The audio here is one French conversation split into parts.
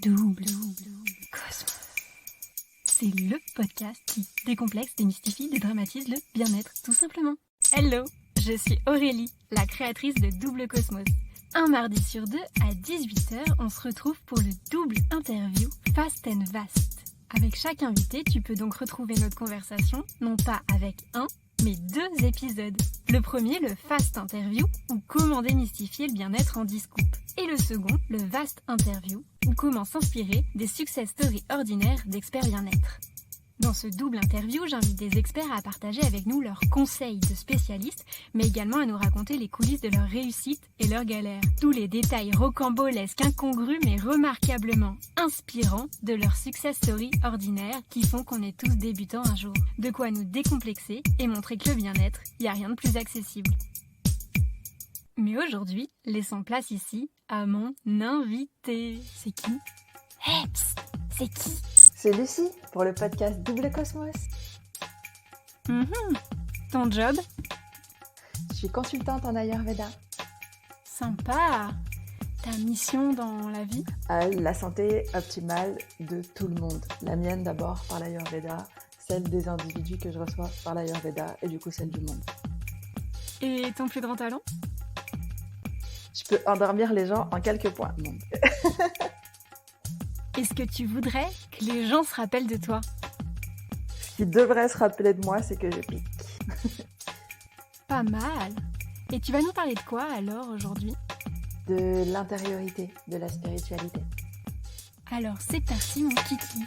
Double Cosmos. C'est le podcast qui décomplexe, démystifie, dédramatise le bien-être, tout simplement. Hello, je suis Aurélie, la créatrice de Double Cosmos. Un mardi sur deux, à 18h, on se retrouve pour le double interview Fast and Vast. Avec chaque invité, tu peux donc retrouver notre conversation, non pas avec un, mais 2 épisodes. Le premier, le Fast Interview, ou comment démystifier le bien-être en 10 scoops. Et le second, le Vast Interview, ou comment s'inspirer des success stories ordinaires d'experts bien-être. Dans ce double interview, j'invite des experts à partager avec nous leurs conseils de spécialistes, mais également à nous raconter les coulisses de leur réussite et leurs galères. Tous les détails rocambolesques, incongrus, mais remarquablement inspirants de leurs success stories ordinaires qui font qu'on est tous débutants un jour. De quoi nous décomplexer et montrer que le bien-être, il n'y a rien de plus accessible. Mais aujourd'hui, laissons place ici à mon invité. C'est qui ? Hey, psst, c'est qui ? C'est Lucie pour le podcast Double Cosmos. Ton job ? Je suis consultante en Ayurveda. Sympa. Ta mission dans la vie ? La santé optimale de tout le monde. La mienne d'abord par l'Ayurveda, celle des individus que je reçois par l'Ayurveda et du coup celle du monde. Et ton plus grand talent ? Je peux endormir les gens en quelques points. Donc. Est-ce que tu voudrais que les gens se rappellent de toi ? Ce qui devrait se rappeler de moi, c'est que je pique. Pas mal. Et tu vas nous parler de quoi alors aujourd'hui ? De l'intériorité, de la spiritualité. Alors c'est parti mon kiki.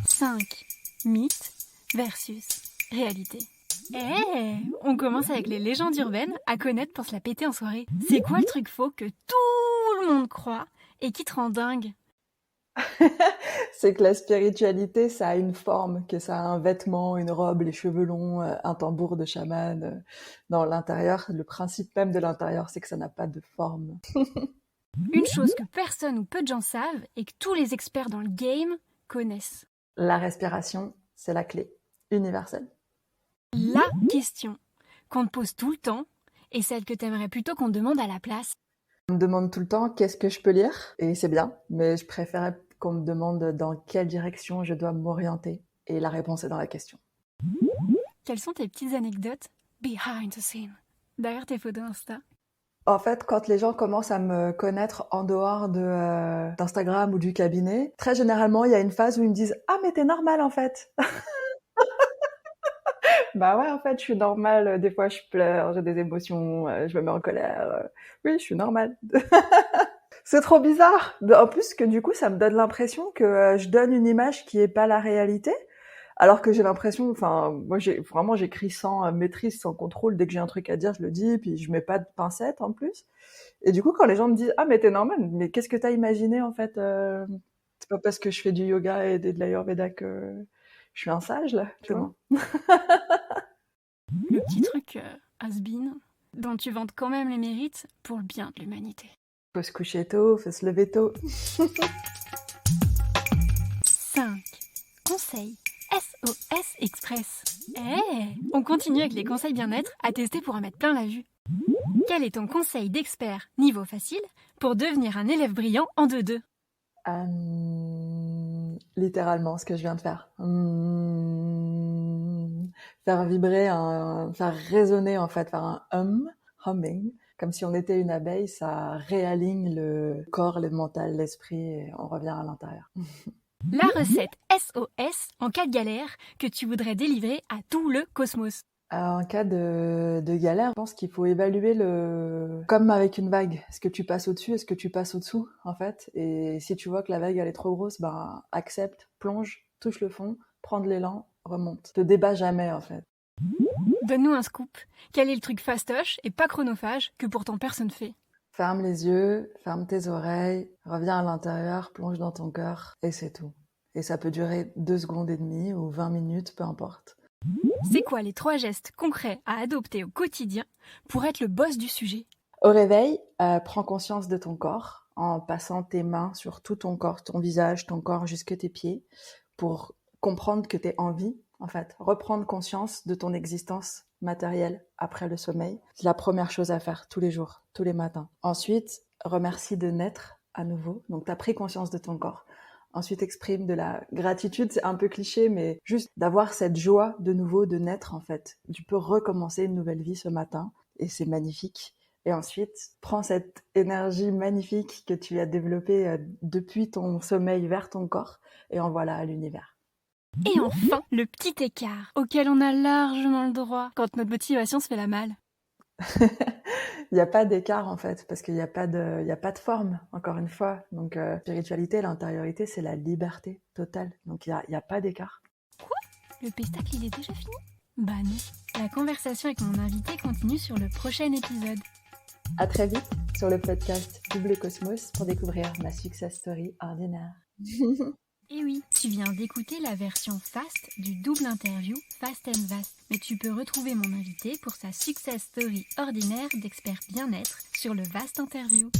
5 mythes versus réalité. On commence avec les légendes urbaines à connaître pour se la péter en soirée. C'est quoi le truc faux que tout le monde croit et qui te rend dingue ? C'est que la spiritualité, ça a une forme, que ça a un vêtement, une robe, les cheveux longs, un tambour de chaman. Dans l'intérieur, le principe même de l'intérieur, c'est que ça n'a pas de forme. Une chose que personne ou peu de gens savent et que tous les experts dans le game connaissent. La respiration, c'est la clé universelle. La question qu'on te pose tout le temps et celle que t'aimerais plutôt qu'on te demande à la place. On me demande tout le temps qu'est-ce que je peux lire, et c'est bien, mais je préférais qu'on me demande dans quelle direction je dois m'orienter, et la réponse est dans la question. Quelles sont tes petites anecdotes behind the scene, derrière tes photos Insta ? En fait, quand les gens commencent à me connaître en dehors d'Instagram ou du cabinet, très généralement, il y a une phase où ils me disent « Ah, mais t'es normale en fait !» Bah ouais, en fait, je suis normale. Des fois, je pleure, j'ai des émotions, je me mets en colère. Oui, je suis normale. C'est trop bizarre. En plus que du coup, ça me donne l'impression que je donne une image qui est pas la réalité. Alors que j'ai l'impression, enfin, moi, j'écris sans maîtrise, sans contrôle. Dès que j'ai un truc à dire, je le dis, puis je mets pas de pincettes en plus. Et du coup, quand les gens me disent « Ah, mais t'es normale !» Mais qu'est-ce que t'as imaginé, en fait C'est pas parce que je fais du yoga et de l'ayurveda que je suis un sage, là, tu vois. Le petit truc has-been dont tu vantes quand même les mérites pour le bien de l'humanité. Faut se coucher tôt, faut se lever tôt. 5 conseils SOS Express. On continue avec les conseils bien-être à tester pour en mettre plein la vue. Quel est ton conseil d'expert niveau facile pour devenir un élève brillant en 2-2 ? Littéralement, ce que je viens de faire. Faire vibrer, faire résonner en fait, faire un humming, comme si on était une abeille, ça réaligne le corps, le mental, l'esprit, et on revient à l'intérieur. La recette SOS en cas de galère que tu voudrais délivrer à tout le cosmos. En cas de galère, je pense qu'il faut évaluer comme avec une vague. Est-ce que tu passes au-dessus, est-ce que tu passes au-dessous, en fait? Et si tu vois que la vague, elle est trop grosse, ben, accepte, plonge, touche le fond, prends de l'élan, remonte. Te débat jamais, en fait. Donne-nous un scoop. Quel est le truc fastoche et pas chronophage que pourtant personne fait ? Ferme les yeux, ferme tes oreilles, reviens à l'intérieur, plonge dans ton cœur, et c'est tout. Et ça peut durer 2 secondes et demie ou 20 minutes, peu importe. C'est quoi les 3 gestes concrets à adopter au quotidien pour être le boss du sujet ? Au réveil, prends conscience de ton corps en passant tes mains sur tout ton corps, ton visage, ton corps jusque tes pieds, pour comprendre que tu es en vie, en fait. Reprendre conscience de ton existence matérielle après le sommeil. C'est la première chose à faire tous les jours, tous les matins. Ensuite, remercie de naître à nouveau. Donc, tu as pris conscience de ton corps. Ensuite, exprime de la gratitude, c'est un peu cliché, mais juste d'avoir cette joie de nouveau de naître en fait. Tu peux recommencer une nouvelle vie ce matin et c'est magnifique. Et ensuite, prends cette énergie magnifique que tu as développée depuis ton sommeil vers ton corps et envoie-la à l'univers. Et enfin, le petit écart auquel on a largement le droit quand notre motivation se fait la malle. Il n'y a pas d'écart en fait, parce qu'il n'y a pas de forme, encore une fois. Donc, spiritualité, l'intériorité, c'est la liberté totale. Donc, il n'y a pas d'écart. Quoi ? Le pestacle, il est déjà fini ? Bah non. La conversation avec mon invité continue sur le prochain épisode. À très vite sur le podcast Double Cosmos pour découvrir ma success story ordinaire. Et oui, tu viens d'écouter la version fast du double interview Fast and Vast. Mais tu peux retrouver mon invité pour sa success story ordinaire d'expert bien-être sur le Vast Interview.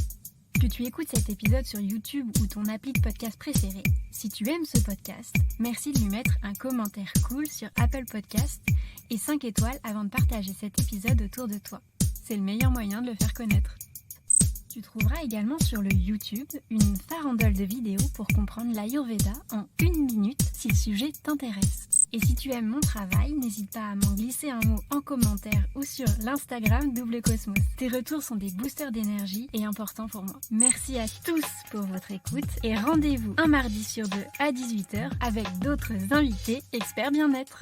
Que tu écoutes cet épisode sur YouTube ou ton appli de podcast préféré, si tu aimes ce podcast, merci de lui mettre un commentaire cool sur Apple Podcasts et 5 étoiles avant de partager cet épisode autour de toi. C'est le meilleur moyen de le faire connaître. Tu trouveras également sur le YouTube une farandole de vidéos pour comprendre l'Ayurveda en 1 minute si le sujet t'intéresse. Et si tu aimes mon travail, n'hésite pas à m'en glisser un mot en commentaire ou sur l'Instagram Double Cosmos. Tes retours sont des boosters d'énergie et importants pour moi. Merci à tous pour votre écoute et rendez-vous un mardi sur 2 à 18h avec d'autres invités experts bien-être.